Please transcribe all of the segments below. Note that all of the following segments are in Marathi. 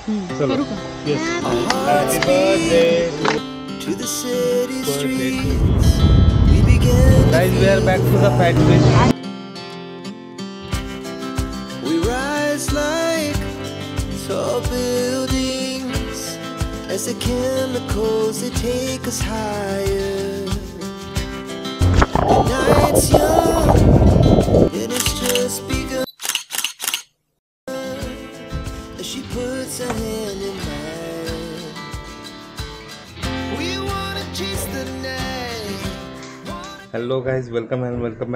चलो yes happy birthday to the city streets we began guys we are back to the factory we rise like tall buildings as the chemicals they take us higher the night's young and it's just begun as she puts her hand in mine we wanna chase the night. Hello guys, welcome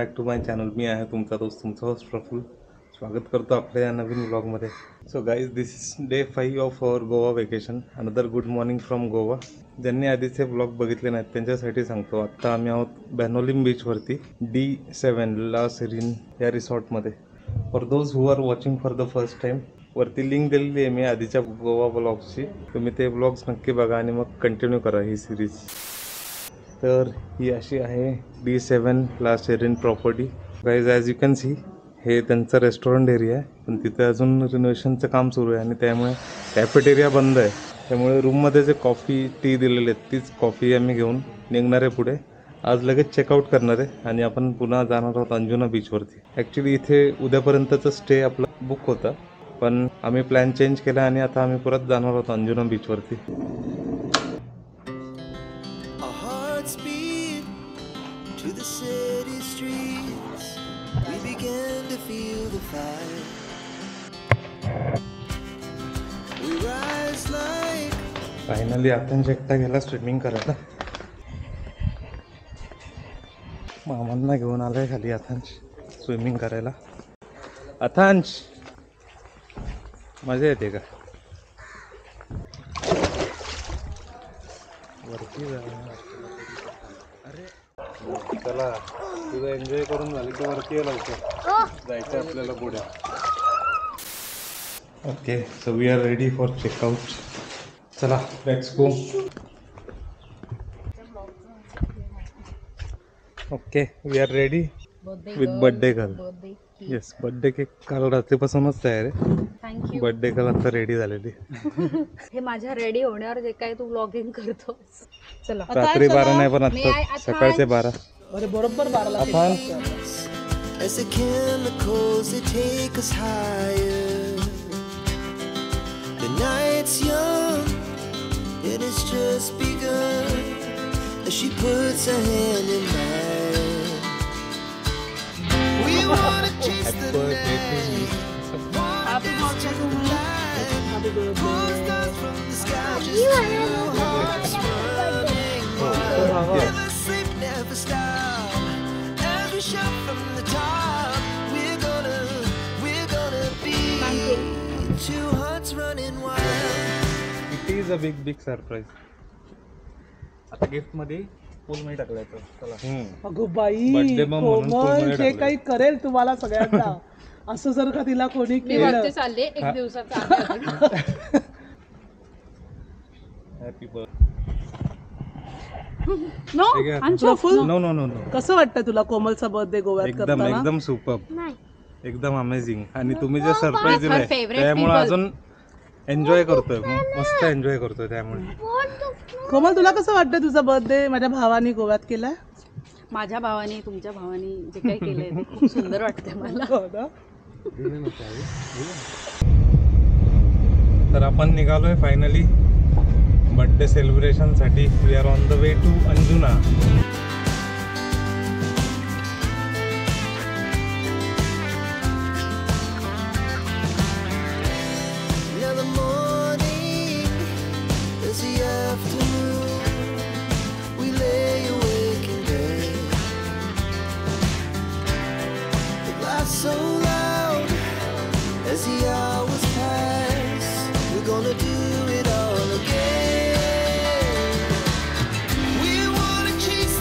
back to my channel. मी आहे तुमचा दोस्त तुमचा होस्ट प्रफुल्ल. स्वागत करतो आपल्या या नवीन व्लॉगमध्ये. So guys this is day 5 of our Goa vacation. Another good morning from Goa. ज्यांनी आधीचे व्लॉग बघितले नाहीत त्यांच्यासाठी सांगतो. आत्ता आम्ही आहोत बॅनोलिम बीचवरती D7 ला सेरीन या रिसॉर्टमध्ये. For those who are watching for the first time वरती लिंक दिलेली आहे मी आधीच्या गोवा व्लॉग्सची. तुम्ही ते व्लॉग्स नक्की बघा आणि मग कंटिन्यू करा ही सिरीज. तर ही अशी आहे D7 ला serine property. Guys as you can C हे त्यांचं रेस्टॉरंट एरिया आहे पण तिथे अजून रिनोव्हेशनचं काम सुरू आहे आणि त्यामुळे कॅफेटेरिया बंद आहे. त्यामुळे रूममध्ये जे कॉफी टी दिलेले आहेत तीच कॉफी आम्ही घेऊन निघणार आहे पुढे. आज लगेच चेकआउट करणार आहे आणि आपण पुन्हा जाणार आहोत अंजुना बीचवरती. ॲक्च्युली इथे उद्यापर्यंतचं स्टे आपला बुक होता पण आम्ही प्लॅन चेंज केला आणि आता आम्ही परत जाणार आहोत अंजुना बीचवरती. फायनली आतांश एकटा गेला स्विमिंग करायला. मामांना घेऊन आलाय खाली आतांश स्विमिंग करायला. आतांश मजा येते का? वरती जा. अरे चला तुझं एन्जॉय करून झालं की वरती ये लवकर. जायचं आपल्याला पुढे. Okay so we are ready for checkout. चला let's go. Okay we are ready with birthday girl. Yes birthday cake काल रात्रीपासूनच तयार आहे. बर्थडे गर्ल आता रेडी झालेली. हे माझ्या रेडी होण्यावर जे काय तू व्लॉगिंग करतो. चला रात्री 12 नाही पण आता सकाळचे 12. अरे बरोबर 12 ला. आपण as the chemicals they take us higher the night's young and it's just begun as she puts her hand in mine we wanna chase the night Happy birthday to me. Happy birthday. stars from the sky just hearts running wild never sleep never stop every shot from the top we're gonna be two hearts running wild. It is a big surprise. आता गिफ्ट मध्ये पूल मध्ये टाकलायचं. चला अगं बाई Birthday मग म्हणून कोमल कोमलने जे टाकलं. काही करेल तुम्हाला सगळ्यांना असं जर का तिला कोणी मी केलं. वरती चालले एक दिवसाचा happy birthday. No no no no कसं वाटतं तुला कोमलचा बर्थडे गोव्यात एकदम करताना? एकदम सुपर एकदम अमेझिंग. आणि तुम्ही जे सरप्राईज My दिलंय favorite त्यामुळे people. अजून एन्जॉय करतोय. मस्त एन्जॉय करतोय त्यामुळे. कोमल तुला कसं वाटतं तुझा बर्थडे माझ्या भावानी गोव्यात केलाय? माझ्या भावाने तुमच्या भावाने जे काही केलंय ते खूप सुंदर वाटतंय मला. हो ना? तर आपण निघालोय फायनली बर्थडे सेलिब्रेशन साठी. We are on the way to Anjuna. Now the morning is the afternoon. We lay awake in bed. The laughs so loud as the hours pass. We're gonna do it all again. We wanna chase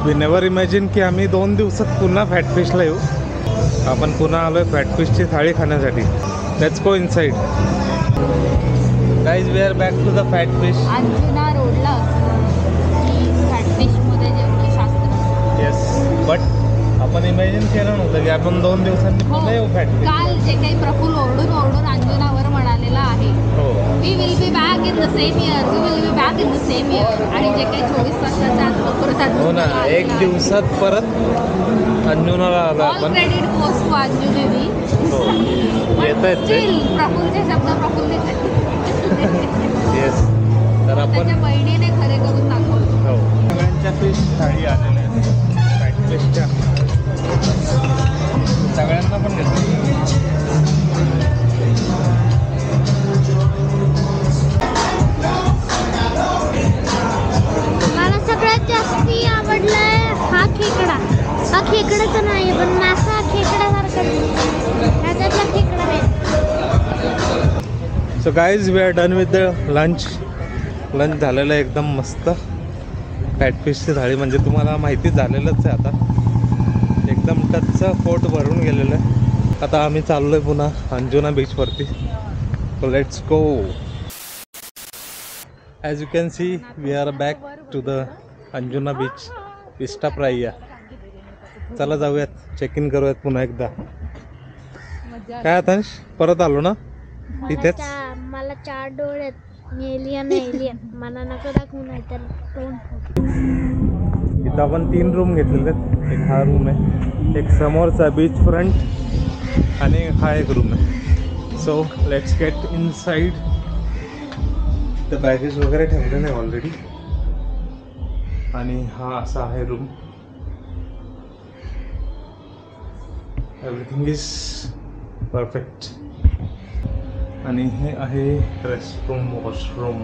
we never imagine की आम्ही 2 दिवसात पुन्हा फॅटफिशला येऊ. आपण पुन्हा आलोय फॅटफिशची थाळी खाण्यासाठी. Let's go inside. Guys we are back to the Fatfish. Anjuna रोडला फॅटफिशमध्ये जेवढं शास्त्र. येस, बट आपण इमॅजिन केलं नव्हतं की आपण 2 दिवसांनी पुन्हा येऊ फॅटफिश. काल जे काही प्रफुल्ल ओरडून अंजुनावर म्हणालेला आहे, हो, we will be back in the same year, we will be back in the same year. आणि जे काही 24 तासाच्या आत परत हो ना, 1 दिवसात परत अंजुनाला आलो ऑल आपण. क्रेडिट गोज टू अंजुनेनी. हो, येत आहेत ते. प्रफुल्लचे शब्द प्रफुल्ल येस, तर आपण त्याच्या बहिणीने खरे करून दाखवलं. हो, सगळ्यांच्या फिश थाळी आलेल्या आहेत फॅटफिशच्या. सगळ्यांना पण घेतो. मला सगळ्यात जास्ती आवडलाय हा खेकडा. हा खेकडा तर नाही पण मासा खेकड्यासारखा ह्याच्यातला खेकडा आहे. So guys we are done with the lunch झालेलं आहे एकदम मस्त. फॅटफिशची थाळी म्हणजे तुम्हाला माहिती झालेलंच आहे आता. एकदम टच पोट भरून गेलेलं आहे. आता आम्ही चाललो आहे पुन्हा अंजुना बीचवरती. So let's go. As you can see we are back to the Anjuna beach Vista Praia. चला जाऊयात, चेक इन करूयात पुन्हा एकदा. काय आता परत आलो ना तिथेच. मला 4 डोळे एलियन मला नको दाखवू नाही तर इथं आपण 3 रूम घेतलेले आहेत. एक हा रूम आहे, एक समोरचा बीच फ्रंट आणि हा एक रूम आहे. So let's get inside. तर बॅगेज वगैरे ठेवले नाही ऑलरेडी. आणि हा असा आहे रूम. Everything is perfect. आणि हे आहे रेस्टरूम, वॉशरूम.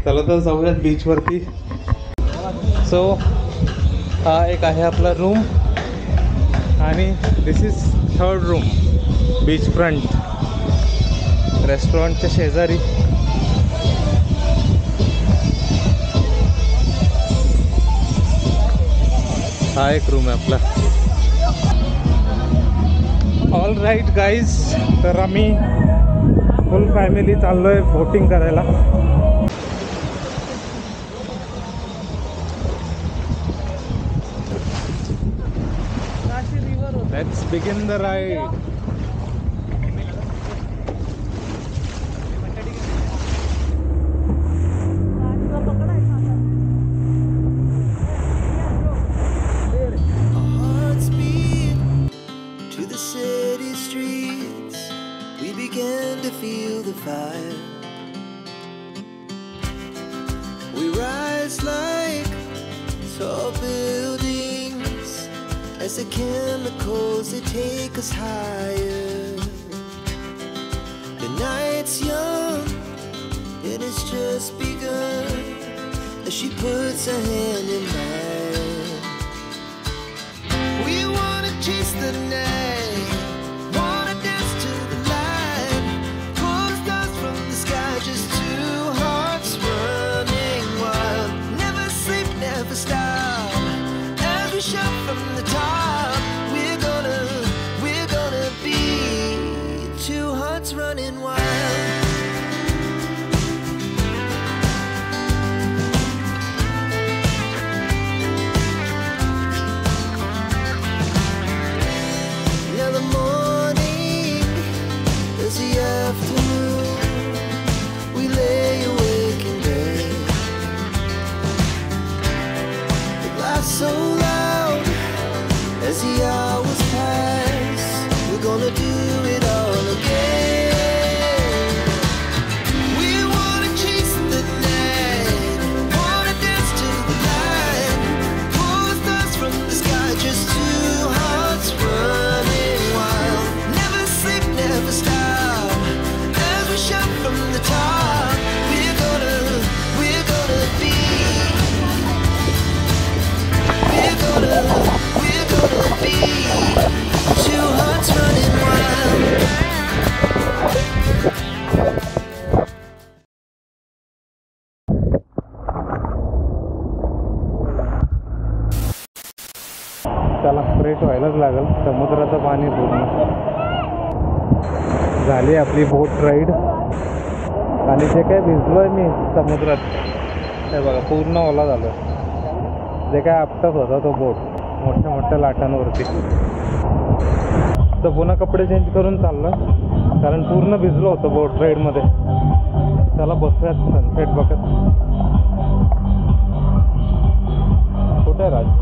चला तर जाऊयात बीचवरती. सो हा एक आहे आपला रूम आणि this is 3rd room beach front रेस्टॉरंटच्या शेजारी. हा एक रूम आहे आपला. ऑल राईट गाईज, तर आम्ही फुल फॅमिली चाललो आहे बोटिंग करायला. Let's begin the ride. Hearts beat to the city streets. We began to feel the fire. We rise like tall buildings as the chemicals they take us higher. The night's young and it's just begun as she puts her hand in mine. We wanna chase the night, wanna dance to the light, pull stars from the sky, just 2 hearts running wild. Never sleep, never stop, as we shout from the top. We're gonna be 2 hearts running wild. Now the morning is the afternoon. We lay awake in bed. The laughs so loud as the hours pass. We're gonna do it all again. We wanna chase the night, wanna dance to the light, pull stars from the sky, just 2 hearts running wild. Never sleep, never stop, as we shout from the top. We're gonna be, we're gonna be 2 hearts running wild. Fresh व्हायलाच लागेल. समुद्राचं पाणी पूर्ण झाली आपली बोट राईड. आणि जे काय भिजलोय मी समुद्रात हे बघा पूर्ण ओला झालं. जे काय आपटत होता तो बोट मोठ्या मोठ्या लाटांवरती. तर पुन्हा कपडे चेंज करून चाललं कारण पूर्ण भिजलो होतं बोट राईडमध्ये. त्याला बसूयात सनसेट बघत. कुठे आहे राज?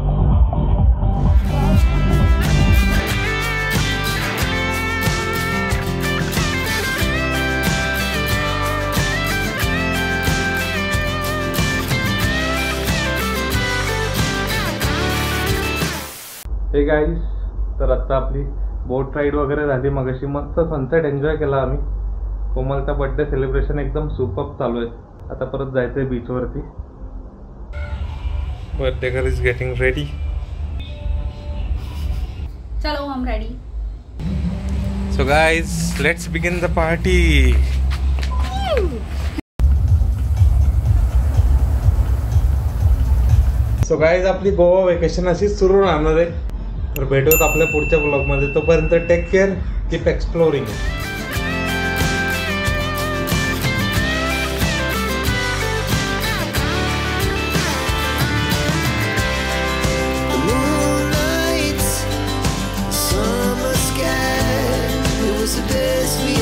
हे गाईज, तर आत्ता आपली बोट राईड वगैरे झाली. मगाशी मस्त सनसेट एन्जॉय केला आम्ही. कोमलचा बर्थडे सेलिब्रेशन एकदम सुपर चालू आहे. आता परत जायचं आहे बीचवरती. Birthday girl is getting ready. चलो हम ready. So guys, let's begin the party. So guys, आपली गोवा वेकेशन अशीच सुरू राहणार आहे. तर भेटूत आपल्या पुढच्या ब्लॉगमध्ये. तोपर्यंत take care, keep exploring. Moonlight, summer sky, it was the best we